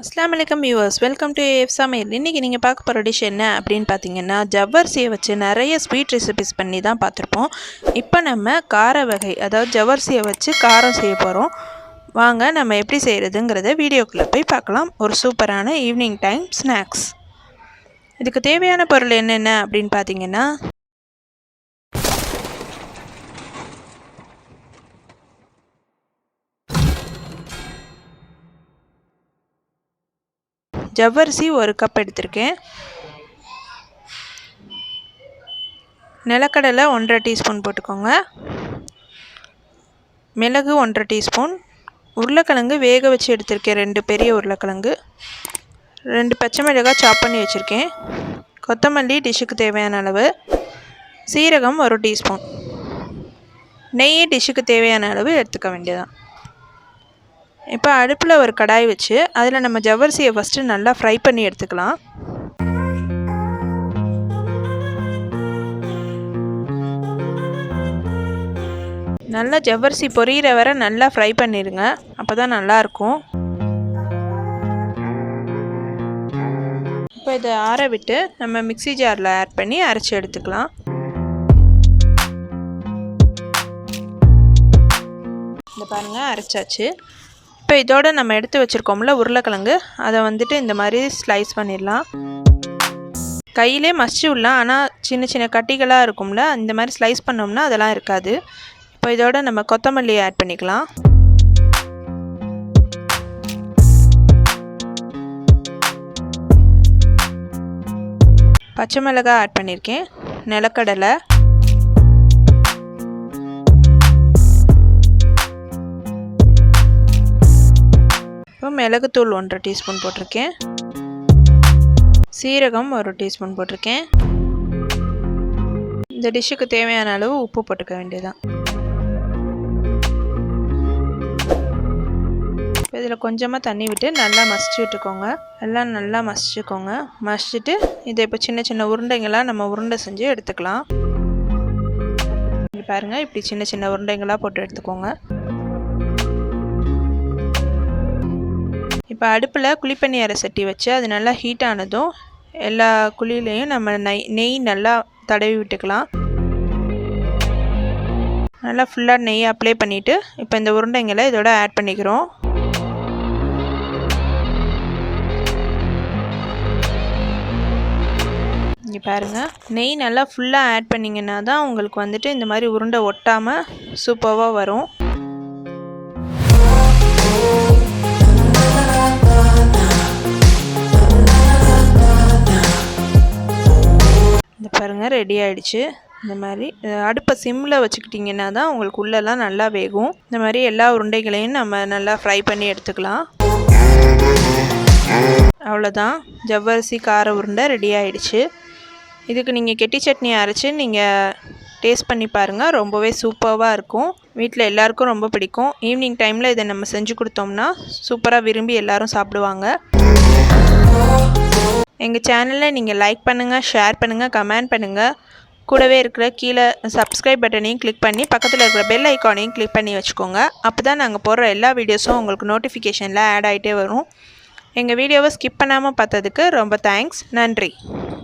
அஸ்ஸலாமு அலைக்கும் viewers, welcome to AF சமையல். இன்றைக்கி நீங்கள் பார்க்க போகிற டிஷ் என்ன அப்படின்னு பார்த்தீங்கன்னா, ஜவ்வரிசியை வச்சு நிறைய ஸ்வீட் ரெசிபிஸ் பண்ணி தான் பார்த்துருப்போம். இப்போ நம்ம கார வகை, அதாவது ஜவ்வரிசியை வச்சு காரம் செய்ய போகிறோம். வாங்க நம்ம எப்படி செய்கிறதுங்கிறத வீடியோக்குள்ளே போய் பார்க்கலாம். ஒரு சூப்பரான ஈவினிங் டைம் ஸ்நாக்ஸ். இதுக்கு தேவையான பொருள் என்னென்ன அப்படின்னு பார்த்தீங்கன்னா, ஜவ்வரிசி 1 கப் எடுத்திருக்கேன். நிலக்கடலை 1.5 டீஸ்பூன் போட்டுக்கோங்க. மிளகு 1.5 டீஸ்பூன். உருளைக்கிழங்கு வேக வச்சு எடுத்திருக்கேன், 2 பெரிய உருளைக்கிழங்கு. 2 பச்சை மிளகாய் சாப் பண்ணி வச்சுருக்கேன். கொத்தமல்லி டிஷ்ஷுக்கு தேவையான அளவு. சீரகம் 1 டீஸ்பூன். நெய் டிஷ்ஷுக்கு தேவையான அளவு எடுத்துக்க வேண்டியதான். இப்போ அடுப்பில் ஒரு கடாய் வச்சு அதில் நம்ம ஜவ்வரிசியை ஃபஸ்ட்டு நல்லா ஃப்ரை பண்ணி எடுத்துக்கலாம். நல்லா ஜவ்வரிசி பொரியிற வரை நல்லா ஃப்ரை பண்ணிடுங்க, அப்போ தான் நல்லாயிருக்கும். இப்போ இதை ஆற விட்டு நம்ம மிக்ஸி ஜாரில் ஆட் பண்ணி அரைச்சி எடுத்துக்கலாம். இந்த பாருங்கள், அரைச்சாச்சு. இப்போ இதோடு நம்ம எடுத்து வச்சுருக்கோம்ல உருளைக்கிழங்கு, அதை வந்துட்டு இந்த மாதிரி ஸ்லைஸ் பண்ணிடலாம். கையிலே மசிச்சு விடலாம், ஆனால் சின்ன சின்ன கட்டிகளாக இருக்கும்ல, இந்த மாதிரி ஸ்லைஸ் பண்ணோம்னா அதெல்லாம் இருக்காது. இப்போ இதோட நம்ம கொத்தமல்லியை ஆட் பண்ணிக்கலாம். பச்சை மிளகாய் ஆட் பண்ணியிருக்கேன். நிலக்கடலை, இப்போ மிளகுத்தூள் 1.5 டீஸ்பூன் போட்டிருக்கேன். சீரகம் 1 டீஸ்பூன் போட்டிருக்கேன். இந்த டிஷ்ஷுக்கு தேவையான அளவு உப்பு போட்டுக்க வேண்டியதான். இப்போ இதில் கொஞ்சமாக தண்ணி விட்டு நல்லா மசிச்சு விட்டுக்கோங்க. எல்லாம் நல்லா மசிச்சுக்கோங்க. மசிச்சுட்டு இதை இப்போ சின்ன சின்ன உருண்டைங்களாக நம்ம உருண்டை செஞ்சு எடுத்துக்கலாம். பாருங்கள், இப்படி சின்ன சின்ன உருண்டைங்களாக போட்டு எடுத்துக்கோங்க. இப்போ அடுப்பில் குழிப்பணியார சட்டி வச்சு அது நல்லா ஹீட் ஆனதும் எல்லா குழியிலையும் நம்ம நெய் நல்லா தடவி விட்டுக்கலாம். நல்லா ஃபுல்லாக நெய் அப்ளை பண்ணிவிட்டு இப்போ இந்த உருண்டைங்களை இதோட ஆட் பண்ணிக்கிறோம். இங்கே பாருங்கள், நெய் நல்லா ஃபுல்லாக ஆட் பண்ணிங்கன்னா தான் உங்களுக்கு வந்துட்டு இந்த மாதிரி உருண்டை ஒட்டாமல் சூப்பராக வரும். இந்த பாருங்கள், ரெடி ஆகிடுச்சு. இந்த மாதிரி அடுப்பை சிம்மில் வச்சுக்கிட்டிங்கன்னா தான் உங்களுக்கு உள்ளெல்லாம் நல்லா வேகும். இந்த மாதிரி எல்லா உருண்டைகளையும் நம்ம நல்லா ஃப்ரை பண்ணி எடுத்துக்கலாம். அவ்வளோதான், ஜவ்வரிசி கார உருண்டை ரெடி ஆகிடுச்சு. இதுக்கு நீங்கள் கெட்டி சட்னி அரைச்சி நீங்கள் டேஸ்ட் பண்ணி பாருங்கள், ரொம்பவே சூப்பராக இருக்கும். வீட்டில் எல்லாருக்கும் ரொம்ப பிடிக்கும். ஈவினிங் டைமில் இதை நம்ம செஞ்சு கொடுத்தோம்னா சூப்பராக விரும்பி எல்லோரும் சாப்பிடுவாங்க. எங்கள் சேனலை நீங்கள் லைக் பண்ணுங்கள், ஷேர் பண்ணுங்கள், கமெண்ட் பண்ணுங்கள். கூடவே இருக்கிற கீழே சப்ஸ்கிரைப் பட்டனையும் கிளிக் பண்ணி பக்கத்தில் இருக்கிற பெல் ஐக்கானையும் கிளிக் பண்ணி வச்சுக்கோங்க. அப்போ தான் நாங்கள் போடுற எல்லா வீடியோஸும் உங்களுக்கு நோட்டிஃபிகேஷனில் ஆட் ஆகிட்டே வரும். எங்கள் வீடியோவை ஸ்கிப் பண்ணாமல் பார்த்ததுக்கு ரொம்ப தேங்க்ஸ். நன்றி.